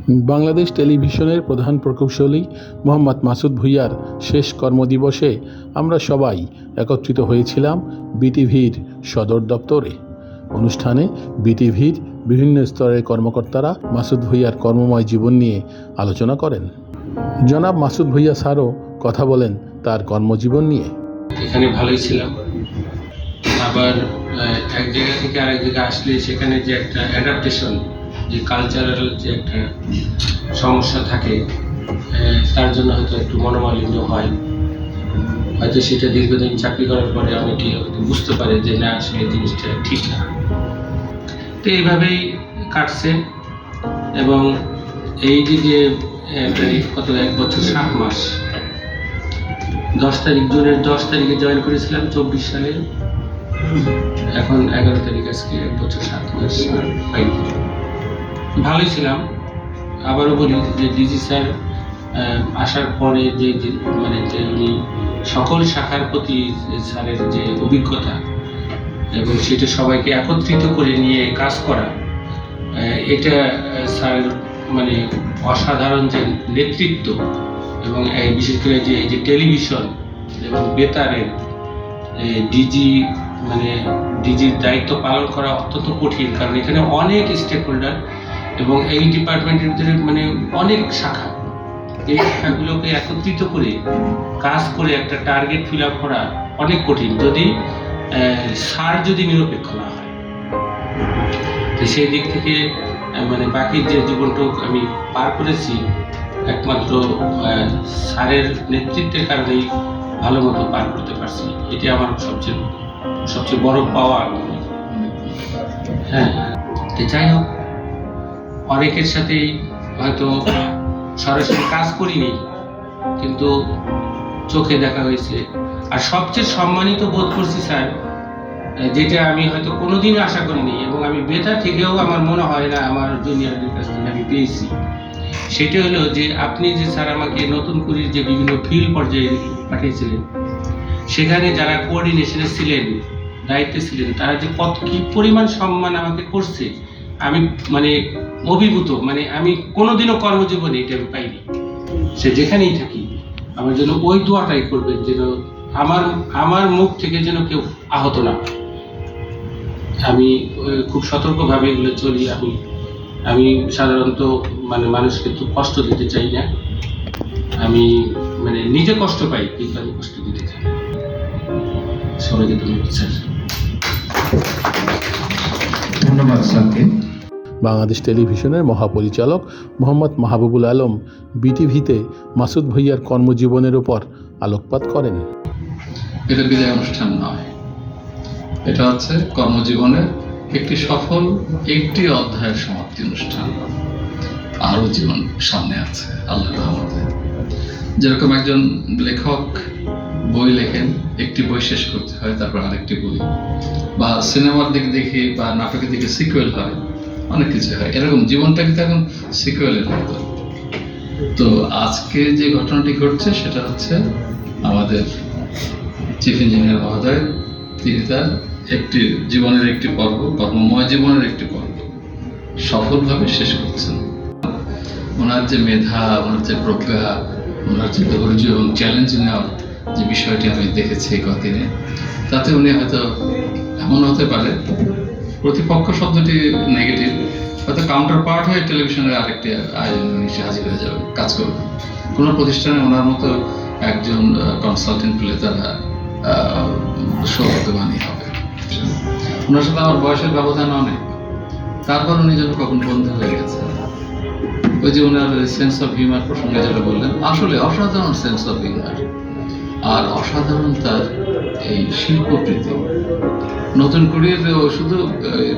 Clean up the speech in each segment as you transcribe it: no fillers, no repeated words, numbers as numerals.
বাংলাদেশ টেলিভিশনের প্রধান প্রকৌশলী মোহাম্মদ মাসুদ ভূঁইয়ার শেষ কর্মদিবসে আমরা সবাই একত্রিত হয়েছিলাম বিটিভির সদর দপ্তরে। অনুষ্ঠানে বিটিভির বিভিন্ন স্তরের কর্মকর্তারা মাসুদ ভূঁইয়ার কর্মময় জীবন নিয়ে আলোচনা করেন। জনাব মাসুদ ভূঁইয়া স্যারও কথা বলেন তার কর্মজীবন নিয়ে। এখানে ভালোই ছিলাম, আবার এক জায়গা থেকে আরেক জায়গায় আসলে সেখানে যে একটা অ্যাডাপ্টেশন, যে কালচারাল যে একটা সমস্যা থাকে, তার জন্য হয়তো একটু মনোমালিন্য হয়। হয়তো সেটা দীর্ঘদিন চাকরি করার পরে অনেকে হয়তো বুঝতে পারে যে না, আসলে জিনিসটা ঠিক না। তো এইভাবেই কাটছে এবং এই যে কত 1 বছর 7 মাস, 10 তারিখ জুনের 10 তারিখে জয়েন করেছিলাম 24 সালে, এখন 11 তারিখ, আজকে 1 বছর 7 মাস পাইনি। ভালোই ছিলাম। আবারও বলি যে ডিজি স্যার আসার পরে যে মানে যে উনি সকল শাখার প্রতি স্যারের যে অভিজ্ঞতা এবং সেটা সবাইকে একত্রিত করে নিয়ে কাজ করা, এটা স্যারের মানে অসাধারণ যে নেতৃত্ব এবং বিশেষ করে যে এই যে টেলিভিশন এবং বেতারের ডিজির দায়িত্ব পালন করা অত্যন্ত কঠিন, কারণ এখানে অনেক স্টেক হোল্ডার এবং এই ডিপার্টমেন্টের ভিতরে মানে অনেক শাখা। এই শাখাগুলোকে একত্রিত করে কাজ করে একটা টার্গেট ফিল আপ করা অনেক কঠিন, যদি স্যার যদি নিরপেক্ষ না হয়। তো সেই দিক থেকে মানে বাকি যে জীবনটুকু আমি পার করেছি একমাত্র স্যারের নেতৃত্বের কারণেই ভালো মতো পার করতে পারছি। এটি আমার সবচেয়ে বড় পাওয়া। হ্যাঁ, যাই হোক, অনেকের সাথেই হয়তো সরাসরি কাজ করিনি, কিন্তু চোখে দেখা হয়েছে। আর সবচেয়ে সম্মানিত বোধ করছি স্যার, যেটা আমি হয়তো কোনোদিন আশা করিনি এবং আমি বেতার থেকেও আমার মনে হয় না আমার জুনিয়রদের কাছ থেকে আমি পেয়েছি, সেটা হলো যে আপনি যে স্যার আমাকে নতুন করে যে বিভিন্ন ফিল্ড পর্যায়ে পাঠিয়েছিলেন, সেখানে যারা কোঅর্ডিনেশনে ছিলেন, দায়িত্বে ছিলেন, তারা যে কি পরিমাণ সম্মান আমাকে করছে, আমি মানে অভিভূত। মানে আমি কোনোদিনও কর্মজীবনে এটা আমি পাইনি। সে যেখানেই থাকি আমার জন্য ওই দোয়াটাই করবেন, যেন আমার মুখ থেকে যেন কেউ আহত না হয়। আমি খুব সতর্কভাবে এগুলো চলি। আমি সাধারণত মানে মানুষকে তো কষ্ট দিতে চাই না। আমি মানে নিজে কষ্ট পাই, কিন্তু আমি কষ্ট দিতে চাই না। সবাইকে ধন্যবাদ স্যার। ধন্যবাদ স্যারকে। বাংলাদেশ টেলিভিশনের মহাপরিচালক মোহাম্মদ মাহবুবুল আলম বিটিভিতে মাসুদ ভূঁইয়ার কর্মজীবনের উপর আলোকপাত করেন। এটা বিদায় অনুষ্ঠান নয়, এটা হচ্ছে কর্মজীবনের একটি সফল একটি অধ্যায়ের সমাপ্তি অনুষ্ঠান। আরও জীবন সামনে আছে আল্লাহর রহমতে। যেরকম একজন লেখক বই লেখেন, একটি বই শেষ করতে হয়, তারপর আরেকটি বই, বা সিনেমার দিকে দেখে বা নাটকের দিকে সিকুয়েল হয়, অনেক কিছু হয়। এরকম জীবনটা কিন্তু এখন সিকুয়েলের মতো। তো আজকে যে ঘটনাটি ঘটছে সেটা হচ্ছে আমাদের চিফ ইঞ্জিনিয়ার মহোদয়, তিনি তার একটি জীবনের একটি পর্ব, কর্মময় জীবনের একটি পর্ব সফলভাবে শেষ করছেন। ওনার যে মেধা, ওনার যে প্রজ্ঞা, ওনার যে ধৈর্য এবং চ্যালেঞ্জ নেওয়ার যে বিষয়টি আমি দেখেছি কদিনে, তাতে উনি হয়তো এমন হতে পারে, প্রতিপক্ষ শব্দটি নেগেটিভ, হয়তো কাউন্টার পার্ট হয়ে টেলিভিশনের আরেকটি আয়োজন নিশ্চয়ই হাজির হয়ে যাবে, কাজ করবে। কোনো প্রতিষ্ঠানে ওনার মতো একজন কনসালটেন্ট পেলে তারা সৌভাগ্যবানই হবে। ওনার সাথে আমার বয়সের ব্যবধান অনেক, তারপর উনি যেন কখন বন্ধু হয়ে গেছে। ওই যে ওনার সেন্স অফ হিউমার প্রসঙ্গে যেটা বললেন, আসলে অসাধারণ সেন্স অফ হিউমার, আর অসাধারণ তার এই শিল্পকৃতি। নতুন করে শুধু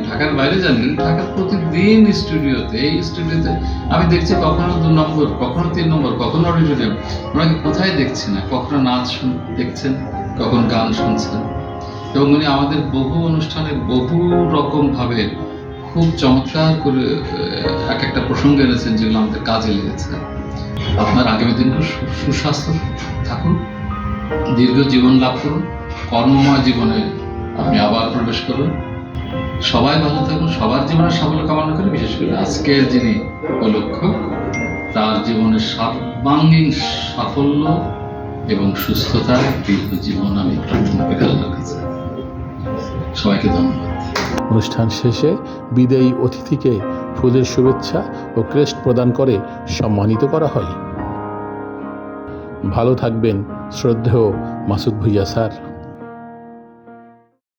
ঢাকার বাইরে জানেন, ঢাকার প্রতিদিন স্টুডিওতে, এই স্টুডিওতে আমি দেখছি কখনো 2 নম্বর, কখনো 3 নম্বর, কখনো অডিটোরিয়াম, ওনাকে কোথায় দেখছি না, কখনো নাচ দেখছেন, কখন গান শুনছেন। এবং উনি আমাদের বহু অনুষ্ঠানে বহু রকম ভাবে খুব চমৎকার করে এক একটা প্রসঙ্গ এনেছেন, যেগুলো আমাদের কাজে লেগেছে। আপনার আগামী দিন সুস্বাস্থ্য থাকুন, দীর্ঘ জীবন লাভ করুন, কর্মময় জীবনে আপনি আবার প্রবেশ করুন। সবাই ভালো থাকুন, সবার জীবনের সাফল্য কামনা করে, বিশেষ করে আজকের যিনি উপলক্ষ তার জীবনের সর্বাঙ্গীন সাফল্য এবং সুস্থতার দীর্ঘ জীবন আমি প্রার্থনা করি আল্লাহর কাছে। সবাইকে ধন্যবাদ। অনুষ্ঠান শেষে বিদায়ী অতিথিকে ফুলের শুভেচ্ছা ও ক্রেস্ট প্রদান করে সম্মানিত করা হয়। ভালো থাকবেন শ্রদ্ধেয় মাসুদ ভুঁইয়া স্যার।